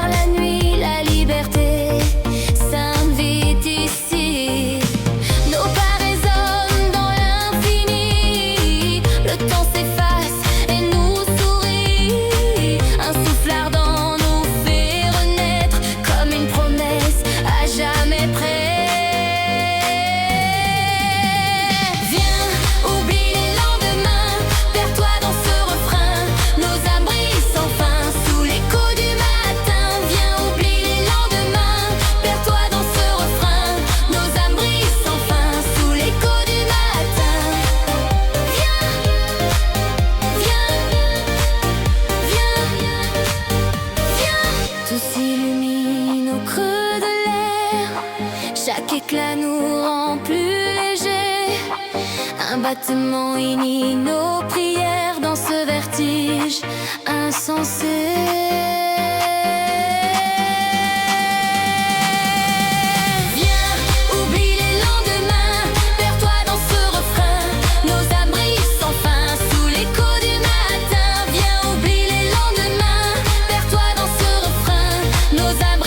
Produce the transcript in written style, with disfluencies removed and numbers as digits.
dans la nuit, la liberté s'invite ici. Nos pas résonnent dans l'infini. Le temps s'efface et nous sourit. Un souffle ardent nous fait renaître comme une promesse à jamais près. Chaque éclat nous rend plus légers. Un battement unit nos prières dans ce vertige insensé. Nos abris